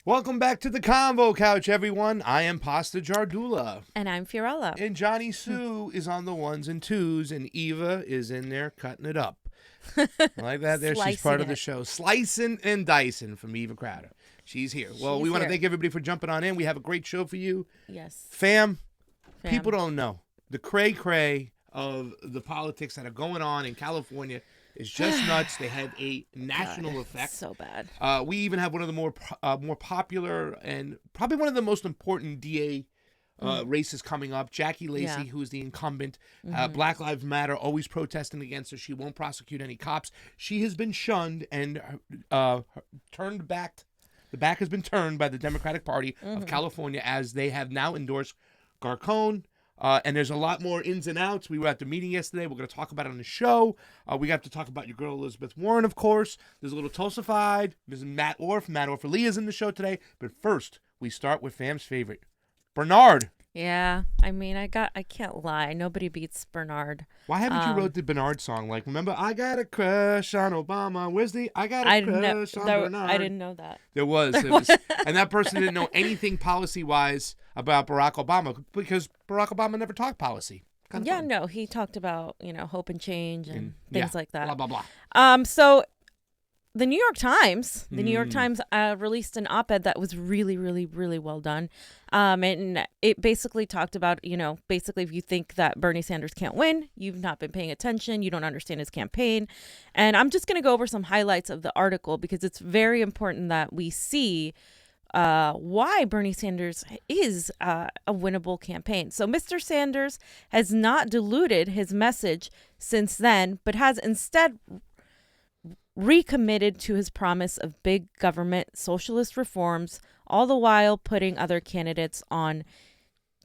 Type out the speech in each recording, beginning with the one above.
Welcome back to the Convo Couch, everyone. I am Pasta Jardula. And I'm Fiorella. And Johnny Sue is on the ones and twos, and Eva is in there cutting it up. Like that there, she's part of the show. Slicing and dicing from Eva Crowder. She's here. Well, we want to thank everybody for jumping on in. We have a great show for you. Yes. Fam, people don't know. The cray-cray of the politics that are going on in California is just nuts. They have a national effect. So bad. We even have one of the more popular and probably one of the most important DA races coming up. Jackie Lacey, who's the incumbent. Black Lives Matter, always protesting against her. She won't prosecute any cops. She has been shunned and turned back. The back has been turned by the Democratic Party of California as they have now endorsed Garcon. And there's a lot more ins and outs. We were at the meeting yesterday. We're going to talk about it on the show. We have to talk about your girl, Elizabeth Warren, of course. There's a little Tulsified. There's Matt Orff. Matt Orff Lee is in the show today. But first, we start with fam's favorite, Bernard. Yeah. I mean, I can't lie. Nobody beats Bernard. Why haven't you wrote the Bernard song? Like, remember, I got a crush on Obama. Where's the I got a crush on Bernard? I didn't know that. There was. And that person didn't know anything policy-wise about Barack Obama because Barack Obama never talked policy. No, he talked about, hope and change and things like that. Blah, blah, blah. So the New York Times released an op-ed that was really, really, really well done. And it basically talked about, basically if you think that Bernie Sanders can't win, you've not been paying attention, you don't understand his campaign. And I'm just going to go over some highlights of the article because it's very important that we see why Bernie Sanders is a winnable campaign. So Mr. Sanders has not diluted his message since then, but has instead recommitted to his promise of big government socialist reforms, all the while putting other candidates on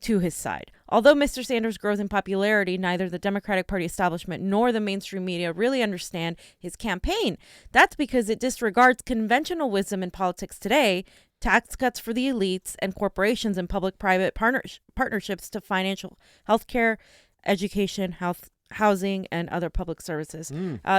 to his side. Although Mr. Sanders grows in popularity, neither the Democratic Party establishment nor the mainstream media really understand his campaign. That's because it disregards conventional wisdom in politics today, tax cuts for the elites and corporations and public-private partnerships to financial healthcare, education, housing, and other public services.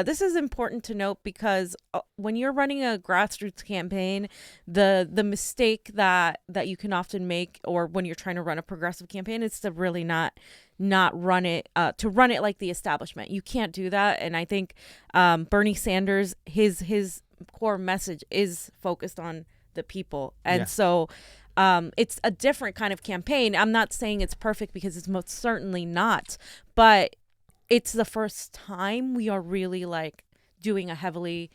This is important to note because when you're running a grassroots campaign, the mistake that you can often make, or when you're trying to run a progressive campaign, is to really not run it like the establishment. You can't do that. And I think Bernie Sanders, his core message is focused on the people, and so it's a different kind of campaign. I'm not saying it's perfect because it's most certainly not, but it's the first time we are really like doing a heavily,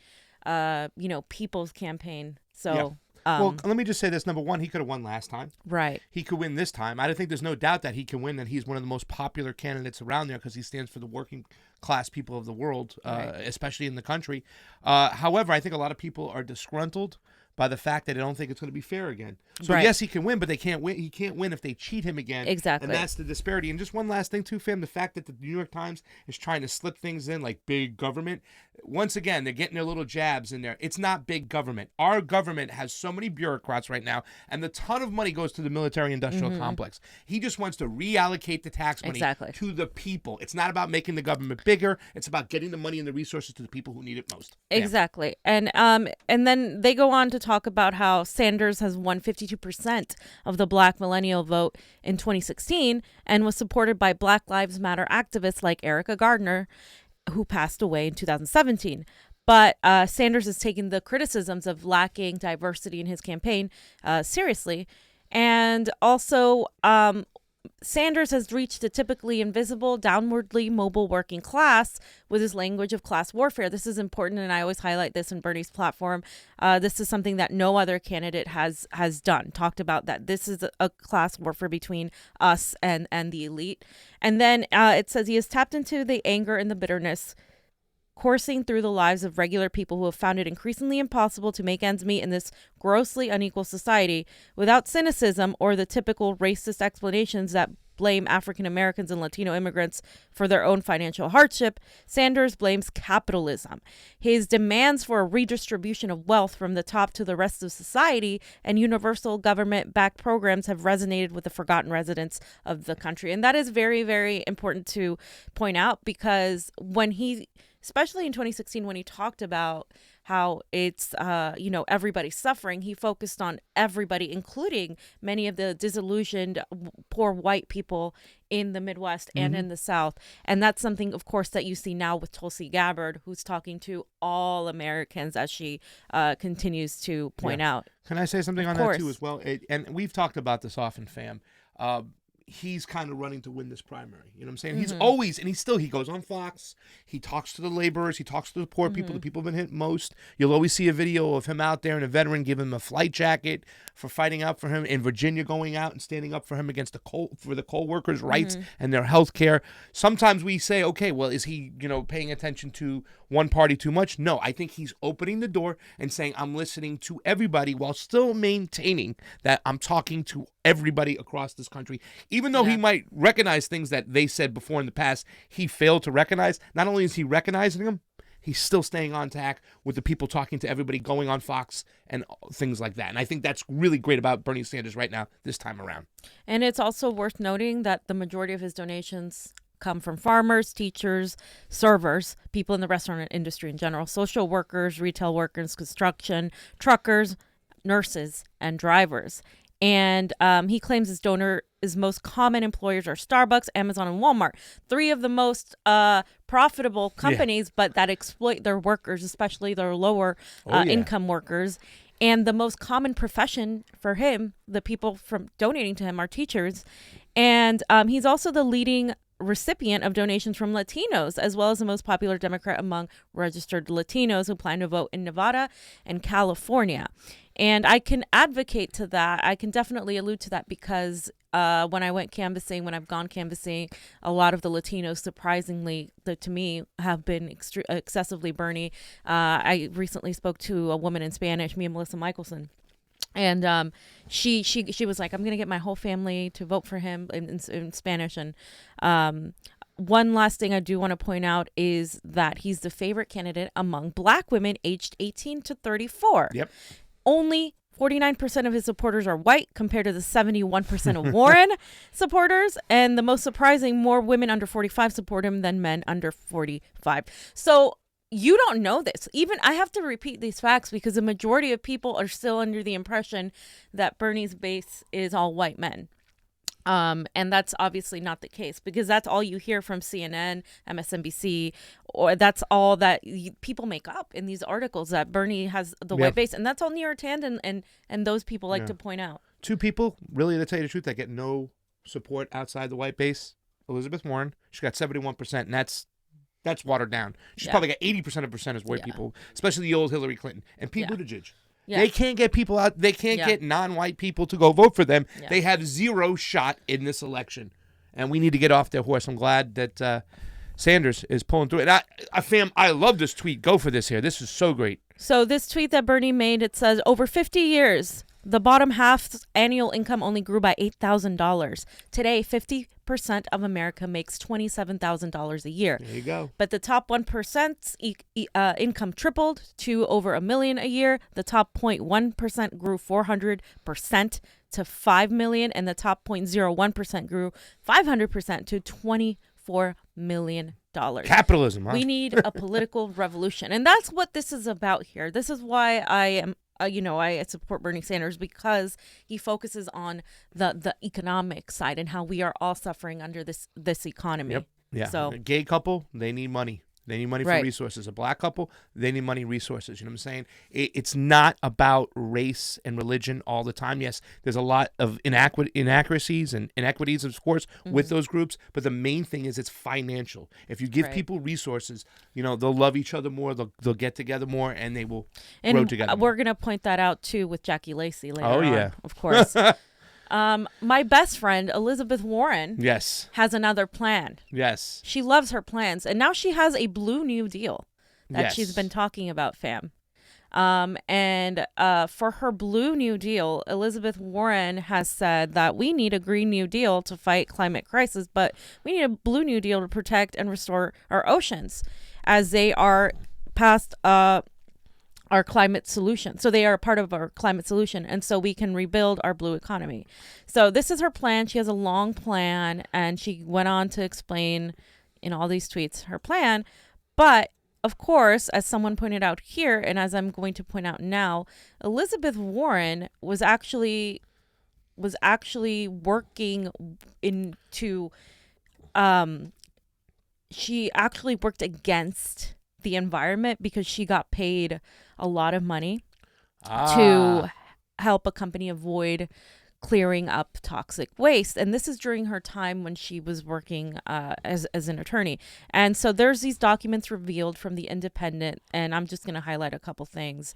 people's campaign. So, well, let me just say this. Number one, he could have won last time. Right. He could win this time. I think there's no doubt that he can win, that he's one of the most popular candidates around there because he stands for the working class people of the world, especially in the country. However, I think a lot of people are disgruntled by the fact that they don't think it's going to be fair again. So yes, he can win, but they can't win. He can't win if they cheat him again. Exactly. And that's the disparity. And just one last thing too, fam, the fact that the New York Times is trying to slip things in like big government. Once again, they're getting their little jabs in there. It's not big government. Our government has so many bureaucrats right now, and a ton of money goes to the military-industrial complex. He just wants to reallocate the tax money to the people. It's not about making the government bigger. It's about getting the money and the resources to the people who need it most. Exactly. And then they go on to talk about how Sanders has won 52% of the Black millennial vote in 2016 and was supported by Black Lives Matter activists like Erica Gardner, who passed away in 2017. But Sanders is taking the criticisms of lacking diversity in his campaign seriously. And also, Sanders has reached a typically invisible, downwardly mobile working class with his language of class warfare. This is important, and I always highlight this in Bernie's platform. This is something that no other candidate has done, talked about that this is a class warfare between us and the elite. And then it says he has tapped into the anger and the bitterness coursing through the lives of regular people who have found it increasingly impossible to make ends meet in this grossly unequal society without cynicism or the typical racist explanations that blame African Americans and Latino immigrants for their own financial hardship. Sanders blames capitalism. His demands for a redistribution of wealth from the top to the rest of society and universal government-backed programs have resonated with the forgotten residents of the country. And that is very, very important to point out, because when he especially in 2016 when he talked about how it's, everybody's suffering. He focused on everybody, including many of the disillusioned poor white people in the Midwest and in the South. And that's something, of course, that you see now with Tulsi Gabbard, who's talking to all Americans, as she continues to point out. Can I say something on that too as well? And we've talked about this often, fam. He's kind of running to win this primary. You know what I'm saying? He's always, and he goes on Fox. He talks to the laborers. He talks to the poor people, the people who've been hit most. You'll always see a video of him out there and a veteran giving him a flight jacket for fighting out for him. In Virginia, going out and standing up for him against the coal workers' rights and their health care. Sometimes we say, okay, well, is he, paying attention to one party too much? No, I think he's opening the door and saying, I'm listening to everybody while still maintaining that I'm talking to everybody across this country. Even though he might recognize things that they said before in the past, he failed to recognize. Not only is he recognizing them, he's still staying on tack with the people talking to everybody, going on Fox and things like that. And I think that's really great about Bernie Sanders right now, this time around. And it's also worth noting that the majority of his donations come from farmers, teachers, servers, people in the restaurant industry in general, social workers, retail workers, construction, truckers, nurses, and drivers. And he claims his his most common employers are Starbucks, Amazon, and Walmart, three of the most profitable companies, but that exploit their workers, especially their lower income workers. And the most common profession for him, the people from donating to him, are teachers. And he's also the leading recipient of donations from Latinos, as well as the most popular Democrat among registered Latinos who plan to vote in Nevada and California. And I can advocate to that. I can definitely allude to that because when I've gone canvassing, a lot of the Latinos, surprisingly, to me, have been excessively Bernie. I recently spoke to a woman in Spanish, Mia Melissa Michelson. And she was like, I'm going to get my whole family to vote for him in Spanish. And one last thing I do want to point out is that he's the favorite candidate among Black women aged 18 to 34. Yep. Only 49% of his supporters are white compared to the 71% of Warren supporters. And the most surprising, more women under 45 support him than men under 45. So you don't know this. Even I have to repeat these facts because the majority of people are still under the impression that Bernie's base is all white men. And that's obviously not the case because that's all you hear from CNN, MSNBC, or that's all that people make up in these articles that Bernie has the white base. And that's all New York Times and those people like to point out. Two people, really, to tell you the truth, that get no support outside the white base. Elizabeth Warren, she got 71%, and that's watered down. She's probably got 80% of white people, especially the old Hillary Clinton. And Pete Buttigieg. Yeah. They can't get people out. They can't get non-white people to go vote for them. Yeah. They have zero shot in this election. And we need to get off their horse. I'm glad that Sanders is pulling through it. Fam, I love this tweet. Go for this here. This is so great. So this tweet that Bernie made, it says, over 50 years, the bottom half's annual income only grew by $8,000. Today, 50% of America makes $27,000 a year. There you go. But the top 1%'s income tripled to over $1 million a year. The top 0.1% grew 400% to $5 million, and the top 0.01% grew 500% to $24 million. Capitalism, huh? We need a political revolution, and that's what this is about here. This is why I am. I support Bernie Sanders because he focuses on the economic side and how we are all suffering under this economy. Yep. Yeah. So a gay couple, they need money. They need money for resources. A black couple, they need money, resources. You know what I'm saying? It's not about race and religion all the time. Yes, there's a lot of inaccuracies and inequities, of course, with those groups. But the main thing is it's financial. If you give people resources, they'll love each other more. They'll get together more, and they will grow together. We're going to point that out, too, with Jackie Lacey later on, of course. My best friend, Elizabeth Warren, has another plan. Yes. She loves her plans. And now she has a Blue New Deal that she's been talking about, fam. And for her Blue New Deal, Elizabeth Warren has said that we need a Green New Deal to fight climate crisis, but we need a Blue New Deal to protect and restore our oceans as they are past our climate solution. So they are a part of our climate solution. And so we can rebuild our blue economy. So this is her plan. She has a long plan. And she went on to explain in all these tweets her plan. But of course, as someone pointed out here, and as I'm going to point out now, Elizabeth Warren was actually working into she actually worked against the environment because she got paid a lot of money to help a company avoid clearing up toxic waste. And this is during her time when she was working as an attorney. And so there's these documents revealed from The Independent, and I'm just going to highlight a couple things.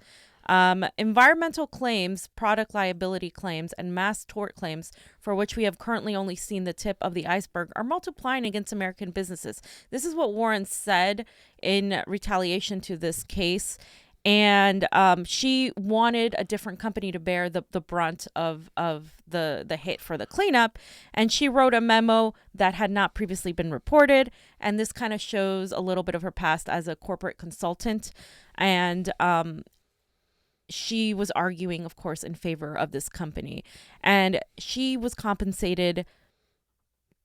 Environmental claims, product liability claims, and mass tort claims, for which we have currently only seen the tip of the iceberg, are multiplying against American businesses. This is what Warren said in retaliation to this case. And she wanted a different company to bear the brunt of the hit for the cleanup. And she wrote a memo that had not previously been reported. And this kind of shows a little bit of her past as a corporate consultant. And she was arguing, of course, in favor of this company. And she was compensated.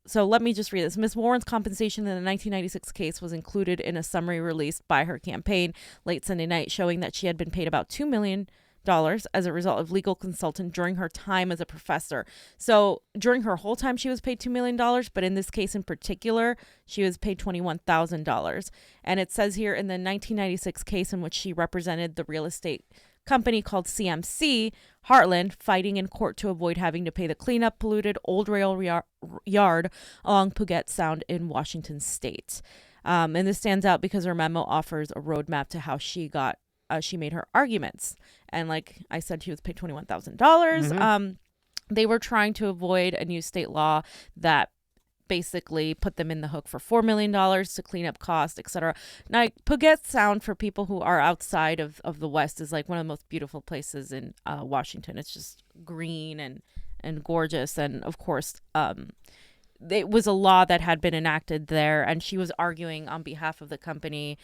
So let me just read this. Ms. Warren's compensation in the 1996 case was included in a summary released by her campaign late Sunday night, showing that she had been paid about $2 million as a result of legal consultant during her time as a professor. So during her whole time, she was paid $2 million, but in this case in particular, she was paid $21,000. And it says here in the 1996 case in which she represented the real estate company called CMC Heartland, fighting in court to avoid having to pay the cleanup polluted old rail yard along Puget Sound in Washington state. And this stands out because her memo offers a roadmap to how she made her arguments. And like I said, she was paid $21,000. They were trying to avoid a new state law that basically put them in the hook for $4 million to clean up costs, etc. Now, Puget Sound, for people who are outside of the West, is like one of the most beautiful places in Washington. It's just green and gorgeous. And of course, it was a law that had been enacted there, and she was arguing on behalf of the company.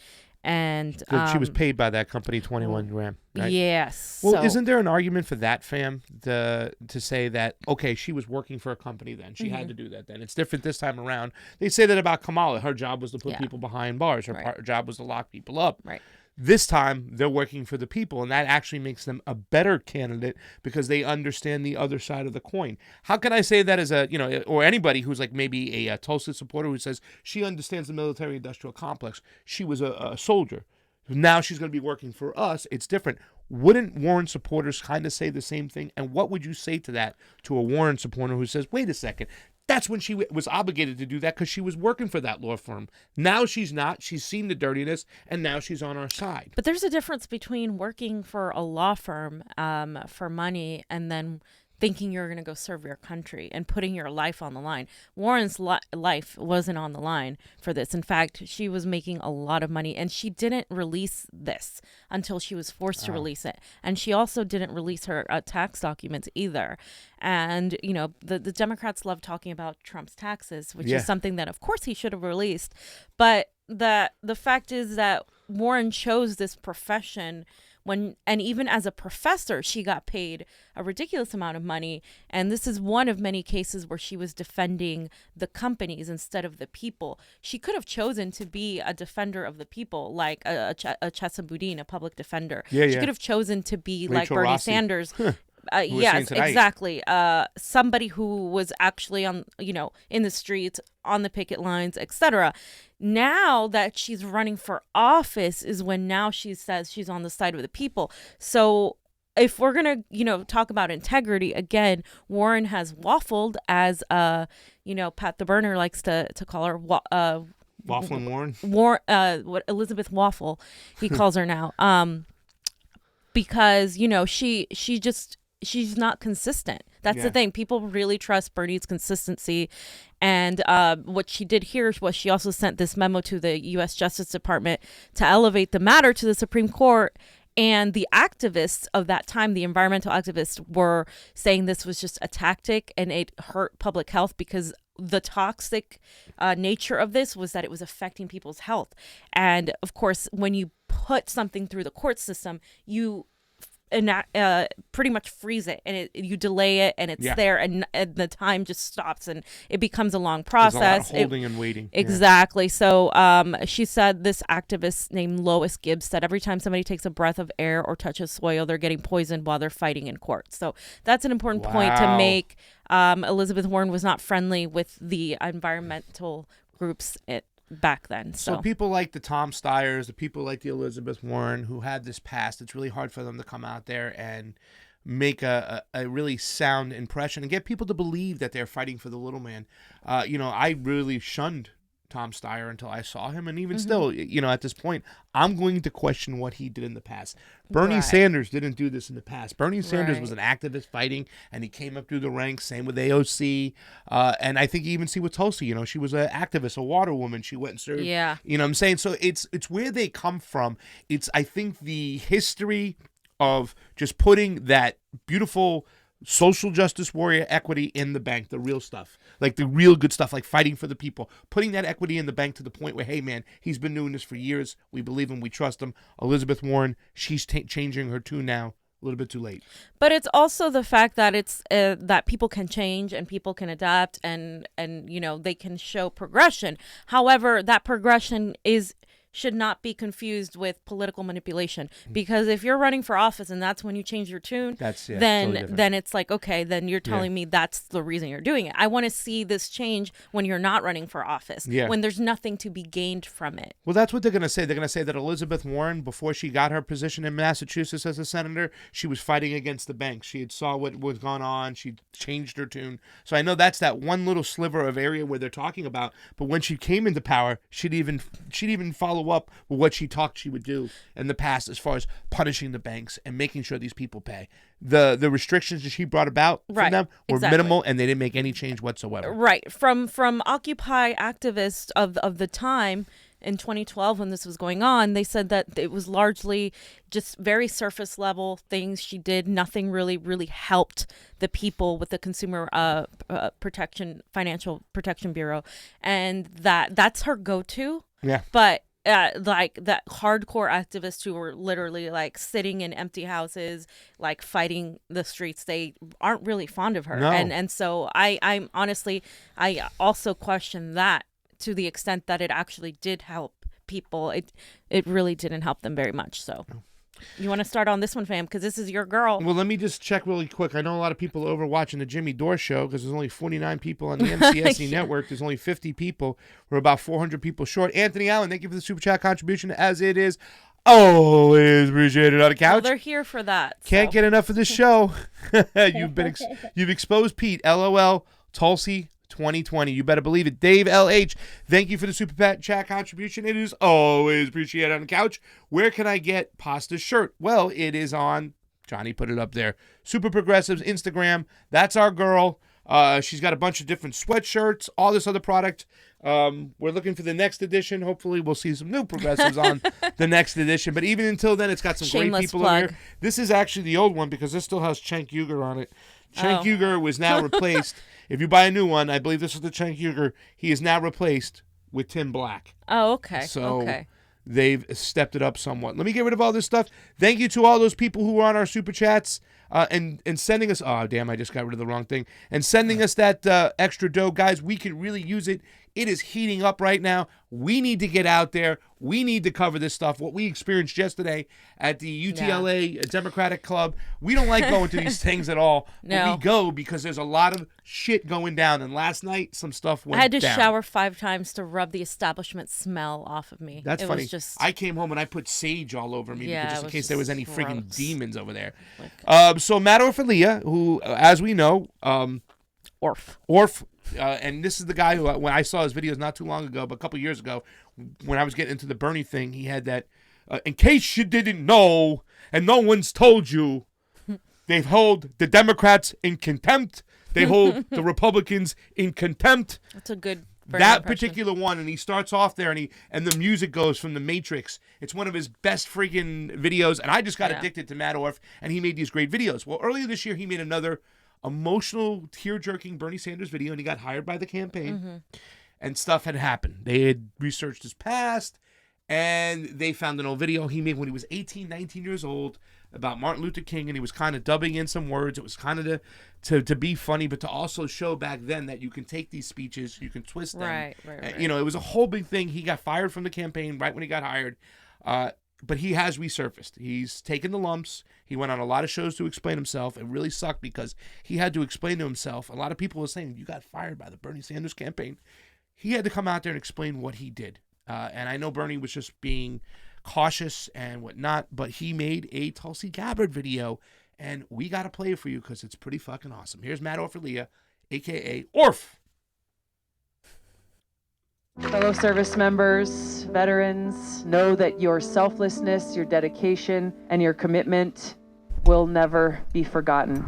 And she was paid by that company $21,000, right? Yes. Well, isn't there an argument for that, fam, to say that, okay, she was working for a company then. She had to do that then. It's different this time around. They say that about Kamala. Her job was to put people behind bars. Her job was to lock people up. Right. This time, they're working for the people, and that actually makes them a better candidate because they understand the other side of the coin. How can I say that as or anybody who's like maybe a TULSI supporter who says she understands the military-industrial complex. She was a soldier. Now she's going to be working for us. It's different. Wouldn't Warren supporters kind of say the same thing? And what would you say to that, to a Warren supporter who says, wait a second, that's when she was obligated to do that because she was working for that law firm. Now she's not. She's seen the dirtiness, and now she's on our side. But there's a difference between working for a law firm for money and then thinking you're going to go serve your country and putting your life on the line. Warren's life wasn't on the line for this. In fact, she was making a lot of money, and she didn't release this until she was forced to release it. And she also didn't release her tax documents either. And, the Democrats love talking about Trump's taxes, which is something that, of course, he should have released. But the fact is that Warren chose this profession and even as a professor, she got paid a ridiculous amount of money. And this is one of many cases where she was defending the companies instead of the people. She could have chosen to be a defender of the people, like a Chesa Boudin, a public defender. She could have chosen to be Rachel like Bernie Rossi. Sanders. Yes, exactly. Somebody who was actually on, in the streets, on the picket lines, etc. Now that she's running for office is when now she says she's on the side of the people. So if we're going to, talk about integrity, again, Warren has waffled, as, Pat the Burner likes to call her, Waffling Warren? What Elizabeth Waffle, he calls her now. Because, she's not consistent. That's the thing. People really trust Bernie's consistency. And what she did here was she also sent this memo to the U.S. Justice Department to elevate the matter to the Supreme Court. And the activists of that time, the environmental activists, were saying this was just a tactic and it hurt public health because the toxic nature of this was that it was affecting people's health. And of course, when you put something through the court system, you pretty much freeze it, and you delay it, and it's there, and the time just stops, and it becomes a long process. There's a lot of holding and waiting. Exactly. So she said, this activist named Lois Gibbs said, every time somebody takes a breath of air or touches soil, they're getting poisoned while they're fighting in court. So that's an important point to make. Elizabeth Warren was not friendly with the environmental groups back then. So people like the Tom Steyers, the people like the Elizabeth Warren who had this past, it's really hard for them to come out there and make a really sound impression and get people to believe that they're fighting for the little man. I really shunned Tom Steyer until I saw him, and even still, at this point, I'm going to question what he did in the past. Bernie Sanders didn't do this in the past. Bernie Sanders was an activist fighting, and he came up through the ranks. Same with AOC, and I think you even see with Tulsi. She was an activist, a water woman. She went and served. Yeah, you know what I'm saying. So it's where they come from. It's, I think, the history of just putting that beautiful social justice warrior equity in the bank, the real stuff, like the real good stuff, like fighting for the people, putting that equity in the bank to the point where, hey man, he's been doing this for years, we believe him, we trust him. Elizabeth Warren, she's changing her tune now, a little bit too late. But it's also the fact that it's that people can change and people can adapt, and they can show progression. However, that progression should not be confused with political manipulation, because if you're running for office and that's when you change your tune, then it's like, okay, then you're telling me that's the reason you're doing it. I want to see this change when you're not running for office, when there's nothing to be gained from it. Well, that's what they're going to say. They're going to say that Elizabeth Warren, before she got her position in Massachusetts as a senator, she was fighting against the banks. She had saw what was going on. She changed her tune. So I know that's that one little sliver of area where they're talking about. But when she came into power, she'd even follow up with what she talked she would do in the past as far as punishing the banks and making sure these people pay. The restrictions that she brought about from them were minimal, and they didn't make any change whatsoever. Right. From Occupy activists of the time in 2012 when this was going on, they said that it was largely just very surface level things she did. Nothing really helped the people with the Consumer Financial Protection Bureau, and that's her go-to. Yeah. But like that hardcore activists who were literally like sitting in empty houses, like fighting the streets, they aren't really fond of her. No. And so I'm honestly, I also question that to the extent that it actually did help people. It really didn't help them very much. So you want to start on this one, fam, because this is your girl. Well, let me just check really quick. I know a lot of people are over watching the Jimmy Dore show because there's only 49 people on the MCSE network. There's only 50 people. We're about 400 people short. Anthony Allen, thank you for the super chat contribution, as it is always appreciated on the couch. Well, they're here for that. Can't get enough of this show. You've exposed Pete. LOL. Tulsi 2020. You better believe it. Dave LH, thank you for the super chat contribution. It is always appreciated on the couch. Where can I get Pasta's shirt? Well, it is on, Johnny put it up there, Super Progressives Instagram. That's our girl. She's got a bunch of different sweatshirts, all this other product. We're looking for the next edition. Hopefully we'll see some new progressives on the next edition. But even until then, it's got some Shameless great people plug. over here. This is actually the old one because this still has Cenk Uygur on it. Cenk Uygur was now replaced. If you buy a new one, I believe this is the Cenk Uygur. He is now replaced with Tim Black. Oh, okay. So they've stepped it up somewhat. Let me get rid of all this stuff. Thank you to all those people who were on our super chats and sending us. Oh, damn, I just got rid of the wrong thing. And sending us that extra dough. Guys, we could really use it. It is heating up right now. We need to get out there. We need to cover this stuff. What we experienced yesterday at the UTLA Democratic Club, we don't like going to these things at all. No. But we go because there's a lot of shit going down. And last night, some stuff went down. I had to shower 5 times to rub the establishment smell off of me. That's it funny. Was just... I came home and I put sage all over me just in case there was any gross. friggin' demons over there. So Matt Orfalia, who, as we know, Orf. And this is the guy who, when I saw his videos not too long ago, but a couple years ago, when I was getting into the Bernie thing, he had that, in case you didn't know, and no one's told you, they hold the Democrats in contempt. They hold the Republicans in contempt. That's a good that particular one, and he starts off there, and the music goes from The Matrix. It's one of his best freaking videos, and I just got addicted to Matt Orf, and he made these great videos. Well, earlier this year, he made another emotional, tear-jerking Bernie Sanders video, and he got hired by the campaign, and stuff had happened. They had researched his past, And they found an old video he made when he was 18, 19 years old about Martin Luther King, and he was kind of dubbing in some words. It was kind of to be funny, but to also show back then that you can take these speeches, you can twist them. Right. You know, it was a whole big thing. He got fired from the campaign right when he got hired. But he has resurfaced. He's taken the lumps. He went on a lot of shows to explain himself. It really sucked because he had to explain to himself. A lot of people were saying, you got fired by the Bernie Sanders campaign. He had to come out there and explain what he did. And I know Bernie was just being cautious and whatnot, but he made a Tulsi Gabbard video, and we got to play it for you because it's pretty fucking awesome. Here's Matt Orfalea, a.k.a. Orf. Fellow service members, veterans, know that your selflessness, your dedication, and your commitment will never be forgotten.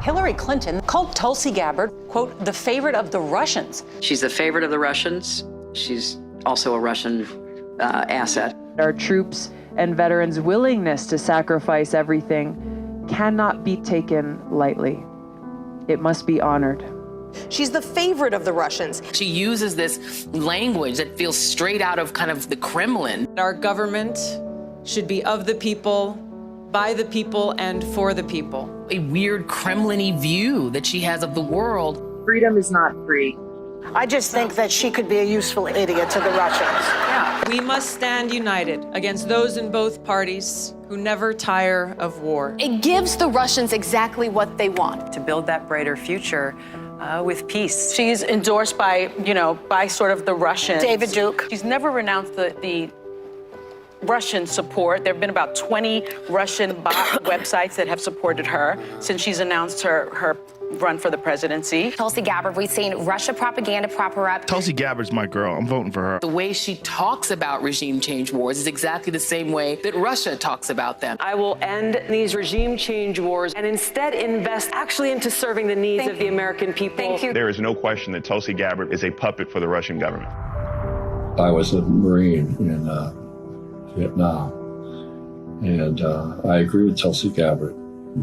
Hillary Clinton called Tulsi Gabbard, quote, the favorite of the Russians. She's the favorite of the Russians. She's also a Russian asset. Our troops and veterans' willingness to sacrifice everything cannot be taken lightly. It must be honored. She's the favorite of the Russians. She uses this language that feels straight out of kind of the Kremlin. Our government should be of the people, by the people, and for the people. A weird Kremlin-y view that she has of the world. Freedom is not free. I just think that she could be a useful idiot to the Russians. Yeah. We must stand united against those in both parties who never tire of war. It gives the Russians exactly what they want. To build that brighter future with peace. She's endorsed by, by sort of the Russians. David Duke. She's never renounced the Russian support. There have been about 20 Russian bot websites that have supported her since she's announced her run for the presidency. Tulsi Gabbard, we've seen Russia propaganda prop her up. Tulsi Gabbard's my girl. I'm voting for her. The way she talks about regime change wars is exactly the same way that Russia talks about them. I will end these regime change wars and instead invest actually into serving the needs of the American people. Thank you. There is no question that Tulsi Gabbard is a puppet for the Russian government. I was a Marine in Vietnam, and I agree with Tulsi Gabbard.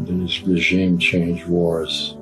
These regime change wars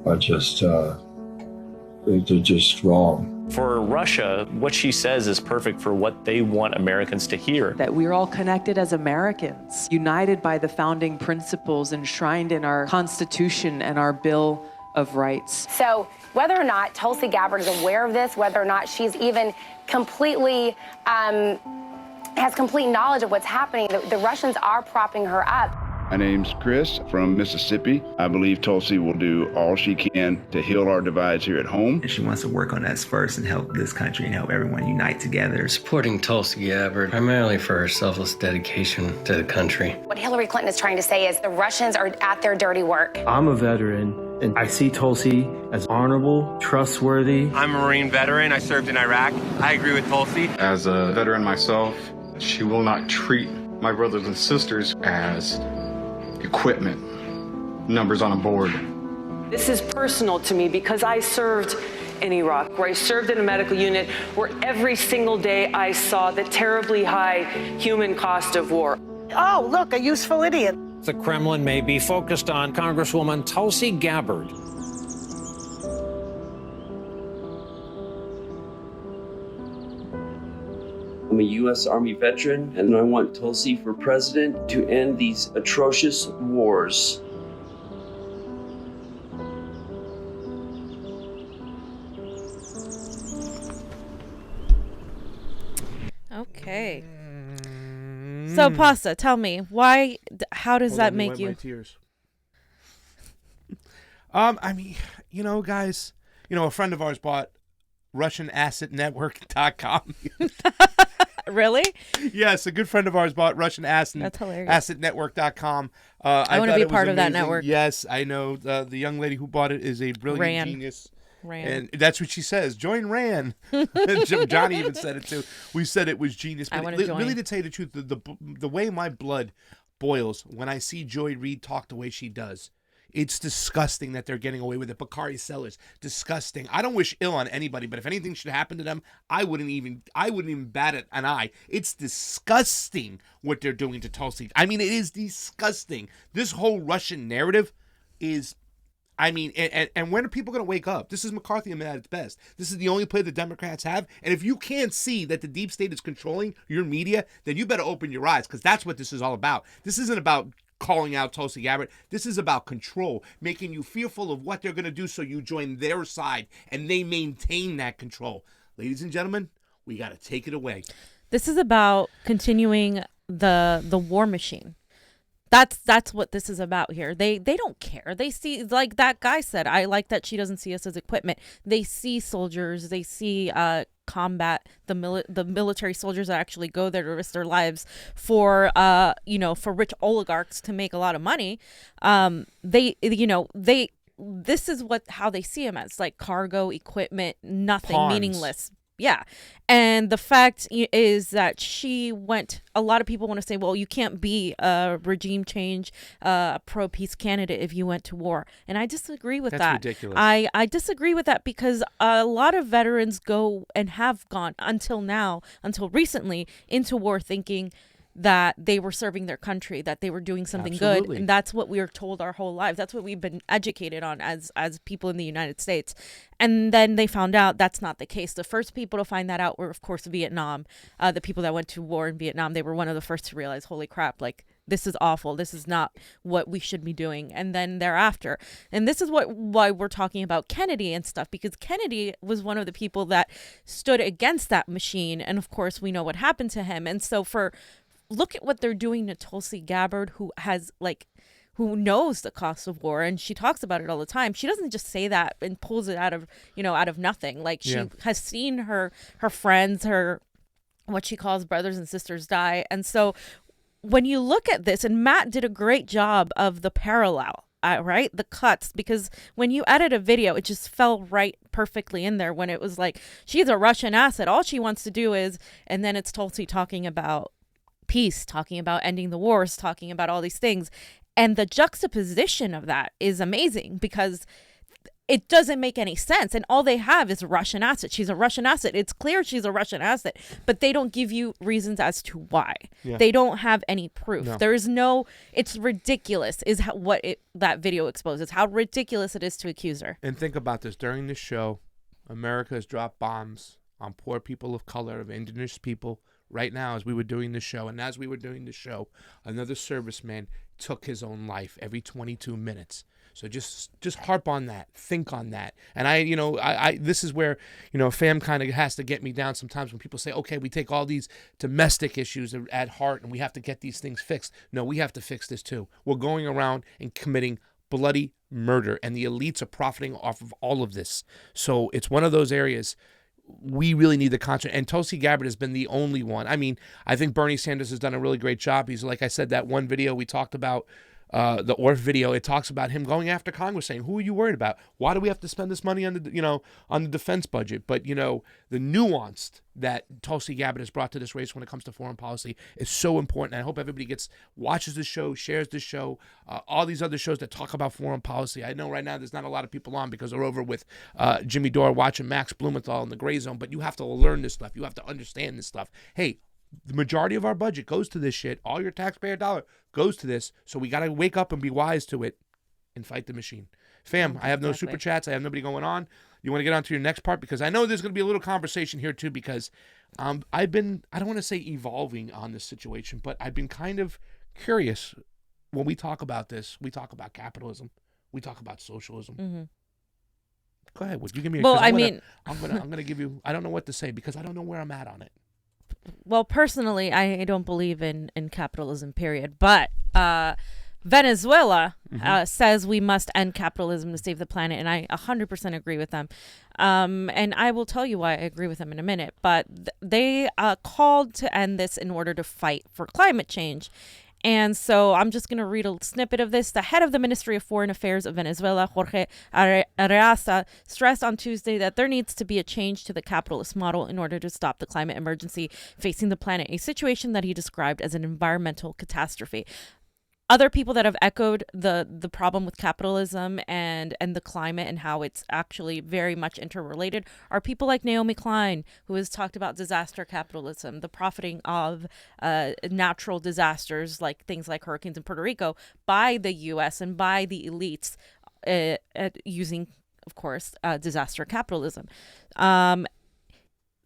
are just, they're just wrong. For Russia, what she says is perfect for what they want Americans to hear. That we're all connected as Americans, united by the founding principles enshrined in our Constitution and our Bill of Rights. So whether or not Tulsi Gabbard is aware of this, whether or not she's even completely, has complete knowledge of what's happening, the Russians are propping her up. My name's Chris from Mississippi. I believe Tulsi will do all she can to heal our divides here at home. She wants to work on us first and help this country and help everyone unite together. Supporting Tulsi Gabbard primarily for her selfless dedication to the country. What Hillary Clinton is trying to say is the Russians are at their dirty work. I'm a veteran, and I see Tulsi as honorable, trustworthy. I'm a Marine veteran. I served in Iraq. I agree with Tulsi. As a veteran myself, she will not treat my brothers and sisters as equipment, numbers on a board. This is personal to me because I served in Iraq, where I served in a medical unit, where every single day I saw the terribly high human cost of war. Oh, look, a useful idiot. The Kremlin may be focused on Congresswoman Tulsi Gabbard. I'm a U.S. Army veteran, and I want Tulsi for president to end these atrocious wars. Okay. So, Pasta, tell me, how does that make you? Tears. I mean, guys, a friend of ours bought RussianAssetNetwork.com. Really? Yes, a good friend of ours bought RussianAssetNetwork.com. I want to be part of that network. Yes, I know. The young lady who bought it is a brilliant genius. And that's what she says. Join RAN. Johnny even said it too. We said it was genius. But really, to tell you the truth, the way my blood boils when I see Joy Reid talk the way she does. It's disgusting that they're getting away with it. Bakari Sellers, disgusting. I don't wish ill on anybody, but if anything should happen to them, I wouldn't even bat it an eye. It's disgusting what they're doing to Tulsi. I mean, it is disgusting. This whole Russian narrative is I mean, and when are people going to wake up? This is McCarthyism at its best. This is the only play the Democrats have. And if you can't see that the deep state is controlling your media, then you better open your eyes, because that's what this is all about. This isn't about calling out Tulsi Gabbard. This is about control, making you fearful of what they're going to do so you join their side and they maintain that control. Ladies and gentlemen, we got to take it away. This is about continuing the war machine. That's what this is about here. They don't care. They see, like that guy said, I like that she doesn't see us as equipment. They see soldiers. They see combat, the military soldiers that actually go there to risk their lives for for rich oligarchs to make a lot of money. This is how they see them as, like cargo equipment, nothing, Pawns. Meaningless. Yeah. And the fact is that she went, a lot of people want to say, well, you can't be a regime change, pro-peace candidate if you went to war. And I disagree with that. That's ridiculous. I disagree with that because a lot of veterans go and have gone until recently into war thinking that they were serving their country, that they were doing something good. And that's what we were told our whole lives. That's what we've been educated on as people in the United States. And then they found out that's not the case. The first people to find that out were, of course, Vietnam. The people that went to war in Vietnam, they were one of the first to realize, holy crap, like, this is awful. This is not what we should be doing. And then thereafter. And this is why we're talking about Kennedy and stuff, because Kennedy was one of the people that stood against that machine. And of course, we know what happened to him. And so look at what they're doing to Tulsi Gabbard, who knows the cost of war, and she talks about it all the time. She doesn't just say that and pulls it out of nothing. Like, she has seen her friends, her what she calls brothers and sisters die. And so when you look at this, and Matt did a great job of the parallel, right? The cuts, because when you edit a video, it just fell right perfectly in there when it was like, she's a Russian asset. All she wants to do is, and then it's Tulsi talking about peace, talking about ending the wars, talking about all these things. And the juxtaposition of that is amazing because it doesn't make any sense. And all they have is Russian asset. She's a Russian asset. It's clear she's a Russian asset, but they don't give you reasons as to why. Yeah. They don't have any proof. No. There is no, it's ridiculous is that video exposes, how ridiculous it is to accuse her. And think about this. During this show, America has dropped bombs on poor people of color, of indigenous people. Right now, as we were doing the show, and as we were doing the show, another serviceman took his own life every 22 minutes. So just harp on that, think on that. And I this is where, fam kind of has to get me down sometimes when people say, okay, we take all these domestic issues at heart and we have to get these things fixed. No, we have to fix this too. We're going around and committing bloody murder, and the elites are profiting off of all of this. So it's one of those areas we really need the concert. And Tulsi Gabbard has been the only one. I mean, I think Bernie Sanders has done a really great job. He's, like I said, that one video we talked about, the Orff video, it talks about him going after Congress, saying, who are you worried about? Why do we have to spend this money on the defense budget? But, the nuance that Tulsi Gabbard has brought to this race when it comes to foreign policy is so important. And I hope everybody watches the show, shares the show, all these other shows that talk about foreign policy. I know right now there's not a lot of people on because they're over with Jimmy Dore watching Max Blumenthal in the Gray Zone, but you have to learn this stuff. You have to understand this stuff. Hey, the majority of our budget goes to this shit. All your taxpayer dollar goes to this. So we got to wake up and be wise to it and fight the machine. Fam, I have no super chats. I have nobody going on. You want to get on to your next part? Because I know there's going to be a little conversation here too, because I've been, I don't want to say evolving on this situation, but I've been kind of curious. When we talk about this, we talk about capitalism. We talk about socialism. Mm-hmm. Go ahead. Would you give me a I'm gonna give you, I don't know what to say because I don't know where I'm at on it. Well, personally, I don't believe in capitalism, period. But Venezuela says we must end capitalism to save the planet, and I 100% agree with them. And I will tell you why I agree with them in a minute. But they called to end this in order to fight for climate change. And so I'm just going to read a snippet of this. The head of the Ministry of Foreign Affairs of Venezuela, Jorge Arreaza, stressed on Tuesday that there needs to be a change to the capitalist model in order to stop the climate emergency facing the planet, a situation that he described as an environmental catastrophe. Other people that have echoed the problem with capitalism and the climate and how it's actually very much interrelated are people like Naomi Klein, who has talked about disaster capitalism, the profiting of natural disasters like things like hurricanes in Puerto Rico by the U.S. and by the elites using, of course, disaster capitalism.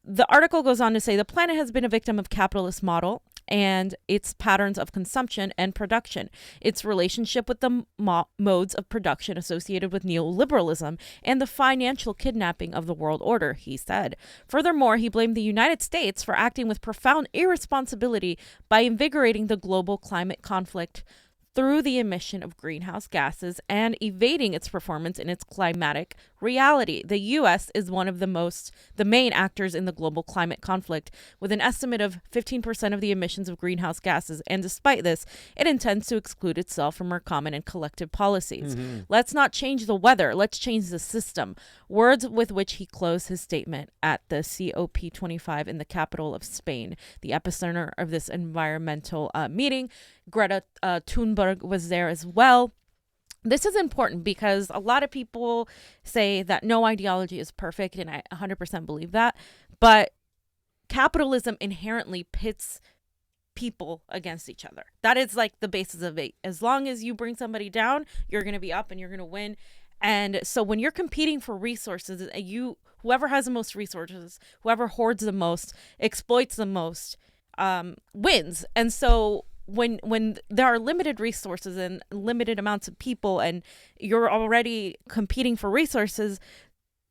The article goes on to say the planet has been a victim of capitalist model and its patterns of consumption and production, its relationship with the modes of production associated with neoliberalism, and the financial kidnapping of the world order, he said. Furthermore, he blamed the United States for acting with profound irresponsibility by invigorating the global climate conflict through the emission of greenhouse gases and evading its performance in its climatic reality. The U.S. is one of the main actors in the global climate conflict, with an estimate of 15% of the emissions of greenhouse gases, and despite this, it intends to exclude itself from our common and collective policies. Let's not change the weather, let's change the system. Words with which he closed his statement at the COP25 in the capital of Spain, the epicenter of this environmental meeting. Greta Thunberg was there as well. This is important because a lot of people say that no ideology is perfect, and I 100% believe that. But capitalism inherently pits people against each other. That is like the basis of it. As long as you bring somebody down, you're going to be up and you're going to win. And so when you're competing for resources, whoever has the most resources, whoever hoards the most, exploits the most, wins. And so when there are limited resources and limited amounts of people and you're already competing for resources,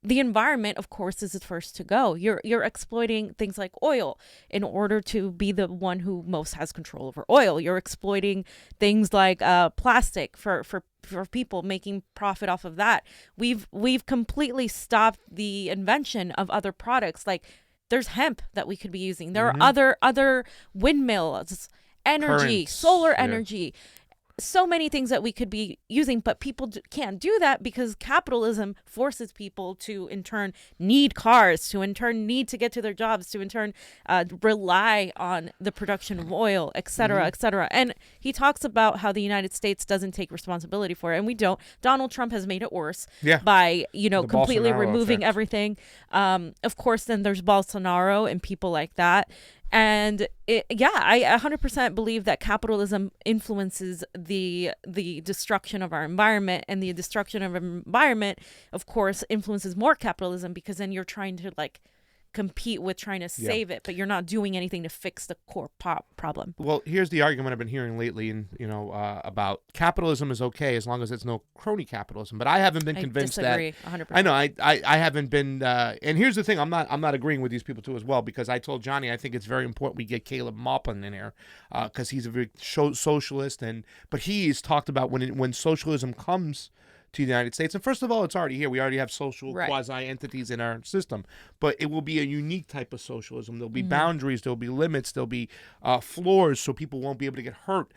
the environment, of course, is the first to go. You're exploiting things like oil in order to be the one who most has control over oil. You're exploiting things like plastic for people, making profit off of that. We've completely stopped the invention of other products. Like there's hemp that we could be using. There are other windmills, energy, solar energy, so many things that we could be using, but people can't do that because capitalism forces people to in turn need cars, to in turn need to get to their jobs, to in turn rely on the production of oil, et cetera, et cetera. And he talks about how the United States doesn't take responsibility for it, and we don't. Donald Trump has made it worse by, completely removing everything. Of course, then there's Bolsonaro and people like that. And I 100% believe that capitalism influences the destruction of our environment, and the destruction of our environment, of course, influences more capitalism, because then you're trying to compete with trying to save it, but you're not doing anything to fix the core problem. Well, here's the argument I've been hearing lately, and about capitalism is okay as long as it's no crony capitalism. But I haven't been convinced that. I disagree 100%. I know I haven't been. And here's the thing: I'm not agreeing with these people too as well, because I told Johnny I think it's very important we get Caleb Maupin in here, because he's a very socialist, but he's talked about when socialism comes to the United States. And first of all, it's already here. We already have social quasi-entities in our system. But it will be a unique type of socialism. There'll be boundaries. There'll be limits. There'll be floors so people won't be able to get hurt.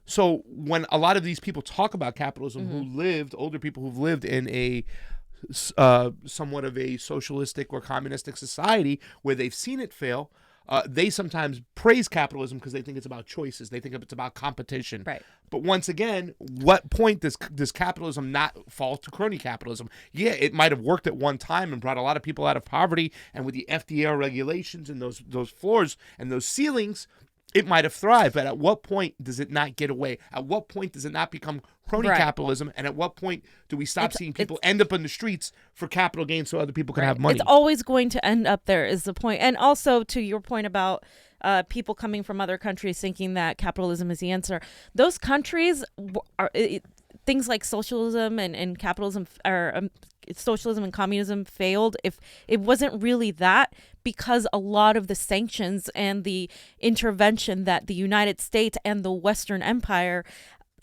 So when a lot of these people talk about capitalism older people who've lived in a somewhat of a socialistic or communistic society where they've seen it fail, they sometimes praise capitalism because they think it's about choices. They think it's about competition. Right. But once again, what point does capitalism not fall to crony capitalism? Yeah, it might have worked at one time and brought a lot of people out of poverty, and with the FDR regulations and those floors and those ceilings, it might have thrived. But at what point does it not get away? At what point does it not become crony capitalism? And at what point do we stop seeing people end up in the streets for capital gain so other people can have money? It's always going to end up there is the point. And also to your point about people coming from other countries thinking that capitalism is the answer. Those countries are things like socialism and capitalism or socialism and communism failed. If it wasn't really that, because a lot of the sanctions and the intervention that the United States and the Western Empire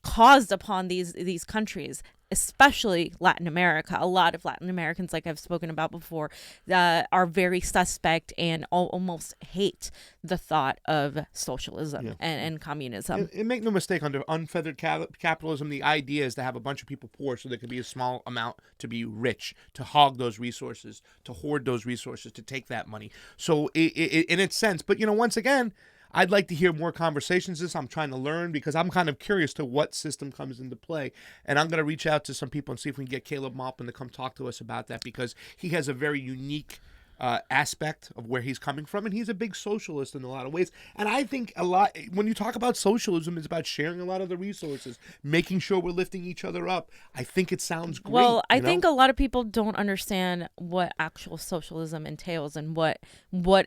caused upon these countries, especially Latin America. A lot of Latin Americans, like I've spoken about before, are very suspect and almost hate the thought of socialism and communism. And make no mistake, under unfeathered capitalism, the idea is to have a bunch of people poor so there could be a small amount to be rich, to hog those resources, to hoard those resources, to take that money. So in its sense, but once again, I'd like to hear more conversations this. I'm trying to learn because I'm kind of curious to what system comes into play. And I'm going to reach out to some people and see if we can get Caleb Maupin to come talk to us about that, because he has a very unique aspect of where he's coming from, and he's a big socialist in a lot of ways. And I think a lot, when you talk about socialism, it's about sharing a lot of the resources, making sure we're lifting each other up. I think it sounds great. Well, I think a lot of people don't understand what actual socialism entails and what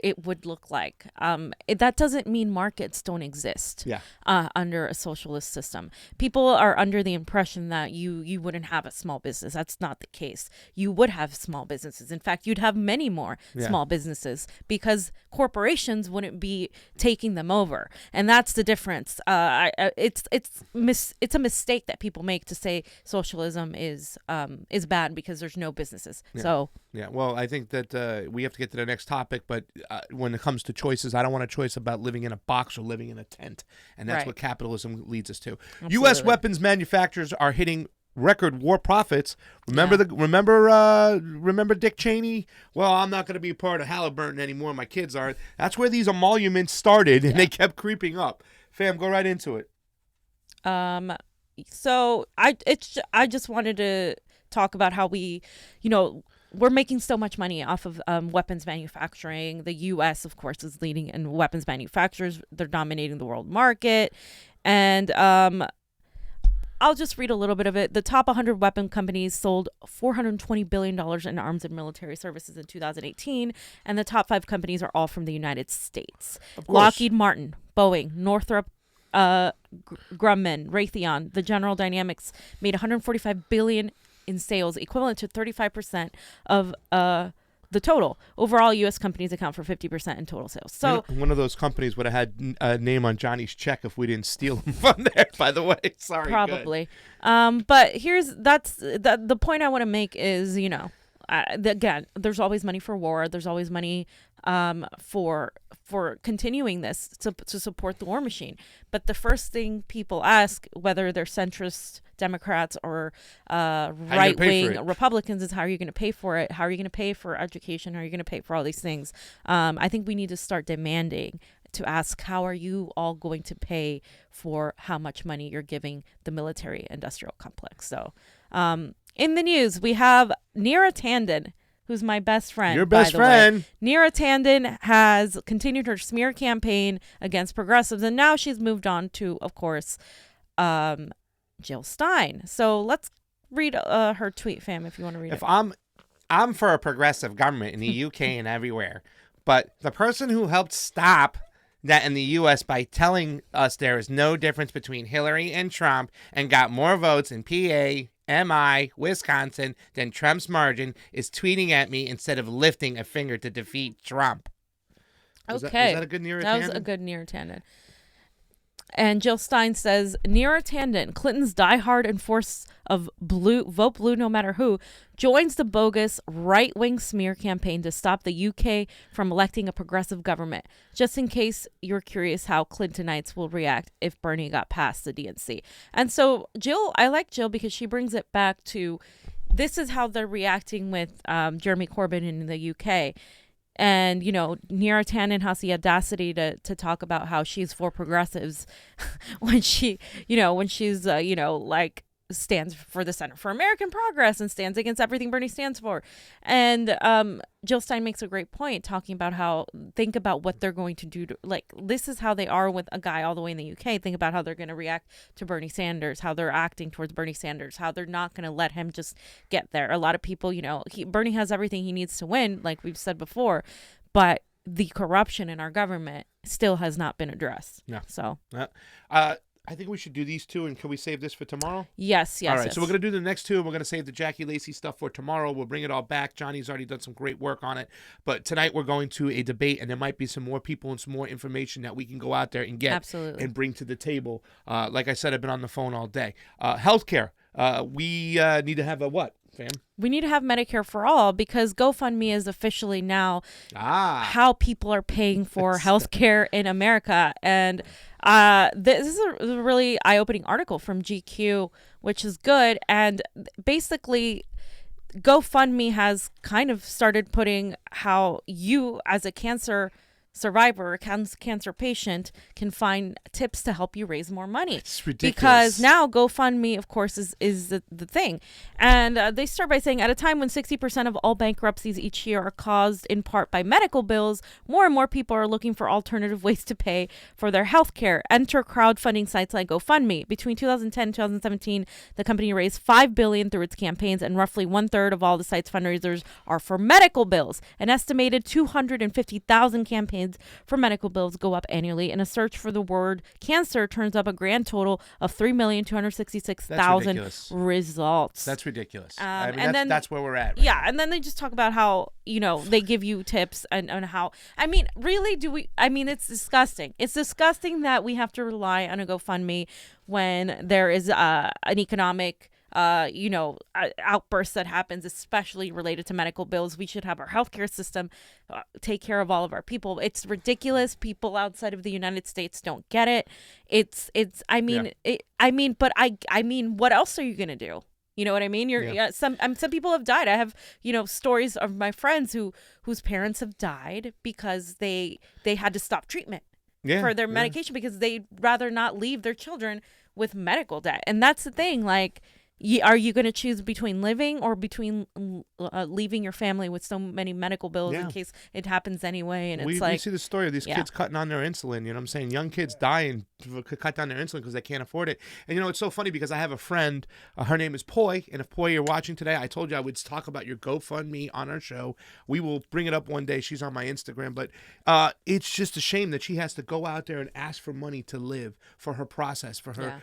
it would look like. That doesn't mean markets don't exist under a socialist system. People are under the impression that you wouldn't have a small business. That's not the case. You would have small businesses. In fact, you'd have many more small businesses because corporations wouldn't be taking them over, and that's the difference. It's a mistake that people make to say socialism is bad because there's no businesses. So well, I think that we have to get to the next topic, but when it comes to choices, I don't want a choice about living in a box or living in a tent, and that's what capitalism leads us to. Absolutely. U.S. weapons manufacturers are hitting record war profits. Remember Dick Cheney? Well, I'm not going to be a part of Halliburton anymore. My kids aren't. That's where these emoluments started, and they kept creeping up. Fam, go right into it. So I just wanted to talk about how we're making so much money off of weapons manufacturing. The U.S., of course, is leading in weapons manufacturers. They're dominating the world market, and I'll just read a little bit of it. The top 100 weapon companies sold $420 billion in arms and military services in 2018, and the top 5 companies are all from the United States. Lockheed Martin, Boeing, Northrop Grumman, Raytheon, the General Dynamics made $145 billion in sales, equivalent to 35% of the total. Overall, U.S. companies account for 50% in total sales. So one of those companies would have had a name on Johnny's check if we didn't steal them from there, by the way. Sorry. Probably. But the point I want to make is, again, there's always money for war. There's always money for continuing this to support the war machine. But the first thing people ask, whether they're centrist Democrats or right-wing Republicans, is how are you going to pay for it? How are you going to pay for education? How are you going to pay for all these things? I think we need to start demanding to ask, how are you all going to pay for how much money you're giving the military-industrial complex? So in the news, we have Neera Tanden, who's my best friend. Your best friend. Neera Tanden has continued her smear campaign against progressives, and now she's moved on to, of course, Jill Stein. So let's read her tweet, fam, if you want to read it. I'm for a progressive government in the UK and everywhere, but the person who helped stop that in the U.S. by telling us there is no difference between Hillary and Trump and got more votes in PA, MI, Wisconsin than Trump's margin is tweeting at me instead of lifting a finger to defeat Trump. Was that a good Neera Tanden? That was a good Neera Tanden. And Jill Stein says, Neera Tanden, Clinton's diehard enforce of vote blue no matter who, joins the bogus right-wing smear campaign to stop the UK from electing a progressive government. Just in case you're curious how Clintonites will react if Bernie got past the DNC. And so I like Jill because she brings it back to, this is how they're reacting with Jeremy Corbyn in the UK. And, Neera Tanden has the audacity to talk about how she's for progressives when she's, stands for the Center for American Progress and stands against everything Bernie stands for. And Jill Stein makes a great point talking about think about what they're going to do. This is how they are with a guy all the way in the UK. Think about how they're going to react to Bernie Sanders, how they're acting towards Bernie Sanders, how they're not going to let him just get there. A lot of people, Bernie has everything he needs to win, like we've said before, but the corruption in our government still has not been addressed. Yeah. So. I think we should do these two, and can we save this for tomorrow? Yes. All right, yes. so we're going to do the next two, and we're going to save the Jackie Lacey stuff for tomorrow. We'll bring it all back. Johnny's already done some great work on it. But tonight we're going to a debate, and there might be some more people and some more information that we can go out there and get and bring to the table. Like I said, I've been on the phone all day. Healthcare. We need to have a what, fam? We need to have Medicare for all because GoFundMe is officially now how people are paying for healthcare in America. And this is a really eye-opening article from GQ, which is good. And basically, GoFundMe has kind of started putting how you, as a cancer survivor or cancer patient can find tips to help you raise more money. It's ridiculous. Because now GoFundMe, of course, is the thing. And they start by saying, at a time when 60% of all bankruptcies each year are caused in part by medical bills, more and more people are looking for alternative ways to pay for their health care. Enter crowdfunding sites like GoFundMe. Between 2010 and 2017, the company raised $5 billion through its campaigns, and roughly 1/3 of all the site's fundraisers are for medical bills. An estimated 250,000 campaigns for medical bills go up annually, and a search for the word cancer turns up a grand total of 3,266,000 results. That's ridiculous. That's where we're at. Yeah, and then they just talk about how, they give you tips and how, really it's disgusting. It's disgusting that we have to rely on a GoFundMe when there is an economic outburst that happens, especially related to medical bills. We should have our healthcare system take care of all of our people. It's ridiculous. People outside of the United States don't get it. What else are you going to do? You know what I mean? Some people have died. I have, stories of my friends whose parents have died because they had to stop treatment for their medication because they'd rather not leave their children with medical debt. And that's the thing, like, are you going to choose between living or between leaving your family with so many medical bills in case it happens anyway? And we see the story of these kids cutting on their insulin. You know what I'm saying? Young kids dying to cut down their insulin because they can't afford it. And it's so funny because I have a friend. Her name is Poi. And if Poi, you're watching today, I told you I would talk about your GoFundMe on our show. We will bring it up one day. She's on my Instagram. But it's just a shame that she has to go out there and ask for money to live for her process, for her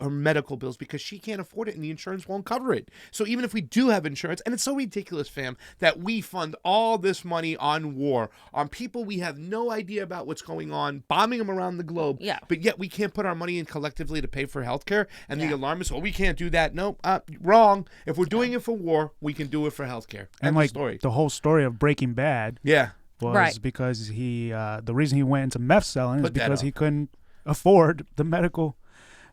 medical bills, because she can't afford it. And the insurance won't cover it. So even if we do have insurance, and it's so ridiculous, fam, that we fund all this money on war, on people we have no idea about what's going on, bombing them around the globe, but yet we can't put our money in collectively to pay for healthcare, and the alarmists, we can't do that. No, wrong. If we're doing it for war, we can do it for healthcare. And the whole story of Breaking Bad was because the reason he went into meth selling is because he couldn't afford the medical.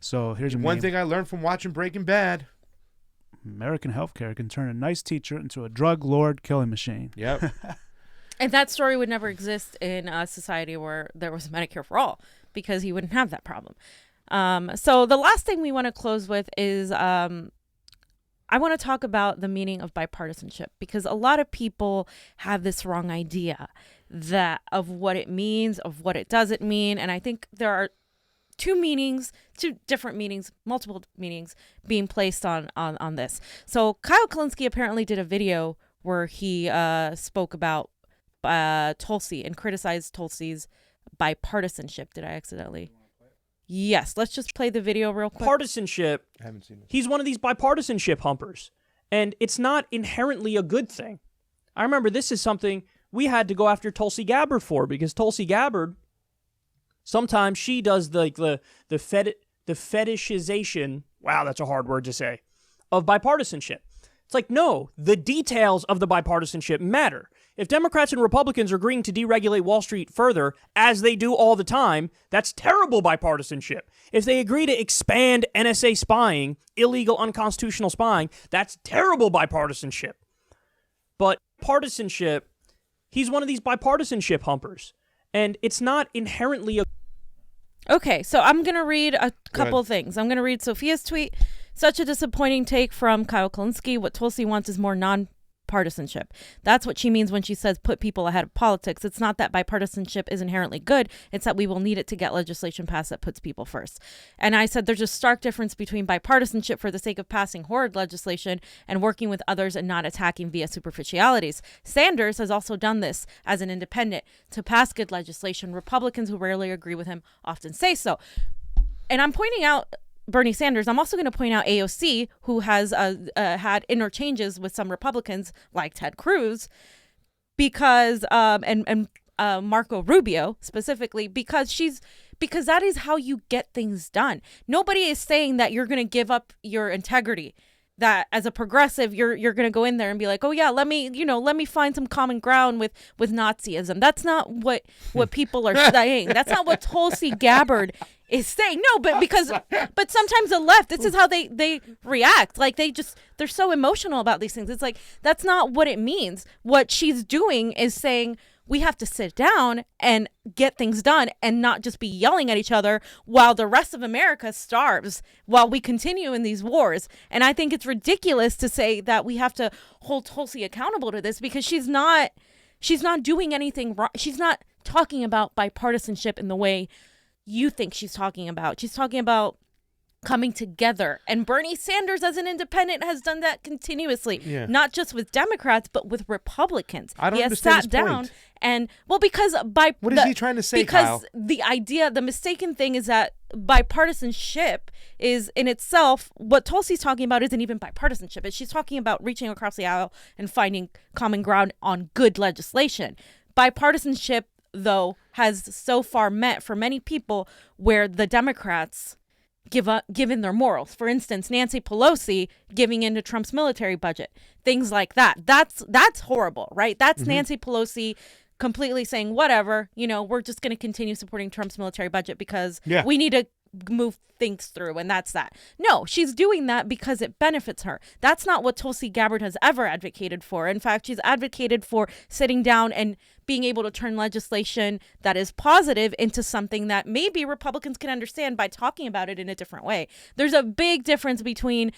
So here's one thing I learned from watching Breaking Bad. American healthcare can turn a nice teacher into a drug lord killing machine. Yep. And that story would never exist in a society where there was Medicare for all, because he wouldn't have that problem. So the last thing we want to close with is I want to talk about the meaning of bipartisanship, because a lot of people have this wrong idea of what it means, of what it doesn't mean. And I think there are two different meanings, multiple meanings being placed on this. So Kyle Kalinske apparently did a video where he spoke about TULSI and criticized TULSI's bipartisanship. Did I accidentally? Yes, let's just play the video real quick. Partisanship. I haven't seen this. He's one of these bipartisanship humpers, and it's not inherently a good thing. I remember this is something we had to go after Tulsi Gabbard for, because Tulsi Gabbard, sometimes she does the fetishization, wow, that's a hard word to say, of bipartisanship. It's like, no, the details of the bipartisanship matter. If Democrats and Republicans are agreeing to deregulate Wall Street further, as they do all the time, that's terrible bipartisanship. If they agree to expand NSA spying, illegal unconstitutional spying, that's terrible bipartisanship. But partisanship, he's one of these bipartisanship humpers. And it's not inherently a... Okay, so I'm going to read a couple of things. I'm going to read Sophia's tweet. Such a disappointing take from Kyle Kalinske. What Tulsi wants is more non-partisanship. That's what she means when she says put people ahead of politics. It's not that bipartisanship is inherently good. It's that we will need it to get legislation passed that puts people first. And I said there's a stark difference between bipartisanship for the sake of passing horrid legislation and working with others and not attacking via superficialities. Sanders has also done this as an independent to pass good legislation. Republicans who rarely agree with him often say so. And I'm pointing out Bernie Sanders. I'm also going to point out AOC, who has had interchanges with some Republicans like Ted Cruz, because and Marco Rubio specifically, because that is how you get things done. Nobody is saying that you're going to give up your integrity. That as a progressive, you're going to go in there and be like, oh yeah, let me find some common ground with Nazism. That's not what people are saying. That's not what Tulsi Gabbard is saying. No, but sometimes the left, this is how they react. Like they're so emotional about these things. It's like, that's not what it means. What she's doing is saying, we have to sit down and get things done and not just be yelling at each other while the rest of America starves while we continue in these wars. And I think it's ridiculous to say that we have to hold Tulsi accountable to this, because she's not doing anything wrong. She's not talking about bipartisanship in the way you think she's talking about. She's talking about coming together. And Bernie Sanders, as an independent, has done that continuously, not just with Democrats, but with Republicans. I don't he has understand sat his down point. And, well, because what is he trying to say, because Kyle? the mistaken thing is that bipartisanship is in itself, what Tulsi's talking about isn't even bipartisanship. She's talking about reaching across the aisle and finding common ground on good legislation. Bipartisanship, though, has so far met for many people where the Democrats given their morals. For instance, Nancy Pelosi giving into Trump's military budget, things like that. That's horrible, right? That's Nancy Pelosi completely saying, whatever, we're just going to continue supporting Trump's military budget because we need to move things through, and that's that. No, she's doing that because it benefits her. That's not what Tulsi Gabbard has ever advocated for. In fact, she's advocated for sitting down and being able to turn legislation that is positive into something that maybe Republicans can understand by talking about it in a different way. There's a big difference between,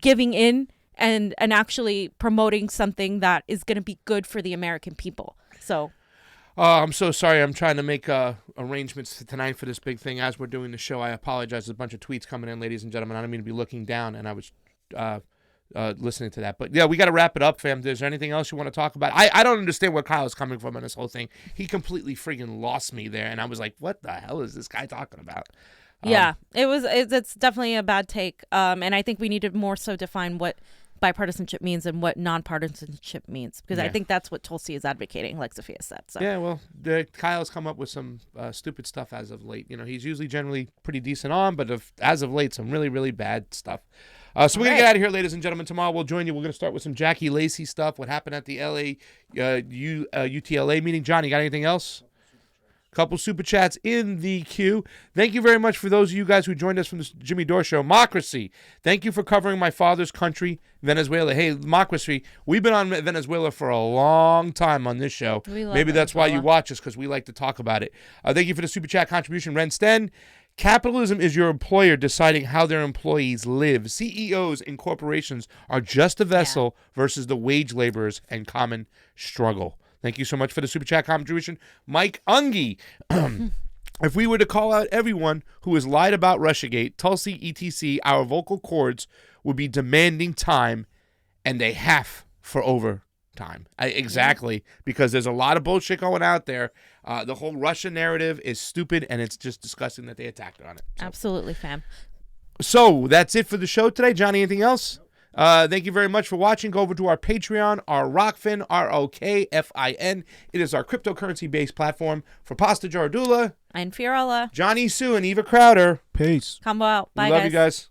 giving in and actually promoting something that is going to be good for the American people. So I'm so sorry. I'm trying to make arrangements tonight for this big thing as we're doing the show. I apologize. There's a bunch of tweets coming in, ladies and gentlemen. I don't mean to be looking down, and I was listening to that. But, yeah, we got to wrap it up, fam. Is there anything else you want to talk about? I don't understand where Kyle's coming from in this whole thing. He completely friggin' lost me there, and I was like, what the hell is this guy talking about? Yeah, it's definitely a bad take, and I think we need to more so define what bipartisanship means and what nonpartisanship means, because I think that's what Tulsi is advocating, like Sophia said. So. Yeah, well, Kyle's come up with some stupid stuff as of late. He's usually generally pretty decent on, but as of late, some really, really bad stuff. So we're going to get out of here, ladies and gentlemen. Tomorrow we'll join you. We're going to start with some Jackie Lacey stuff, what happened at the LA UTLA meeting. John, you got anything else? Couple super chats in the queue. Thank you very much for those of you guys who joined us from the Jimmy Dore Show. Mocracy, thank you for covering my father's country, Venezuela. Hey, Mocracy, we've been on Venezuela for a long time on this show. Maybe that's why you watch us, because we like to talk about it. Thank you for the super chat contribution, Ren Sten. Capitalism is your employer deciding how their employees live. CEOs and corporations are just a vessel versus the wage laborers and common struggle. Thank you so much for the super chat contribution. Mike Ungi. If we were to call out everyone who has lied about Russiagate, Tulsi, etc., our vocal cords would be demanding time, and they have for overtime. Exactly, because there's a lot of bullshit going out there. The whole Russia narrative is stupid, and it's just disgusting that they attacked on it. So. Absolutely, fam. So that's it for the show today. Johnny, anything else? Thank you very much for watching. Go over to our Patreon, our Rockfin, ROKFIN. It is our cryptocurrency-based platform. For Pasta Jardula and Fiorella, Johnny Sue, and Eva Crowder. Peace. Combo out. Bye, we love you guys.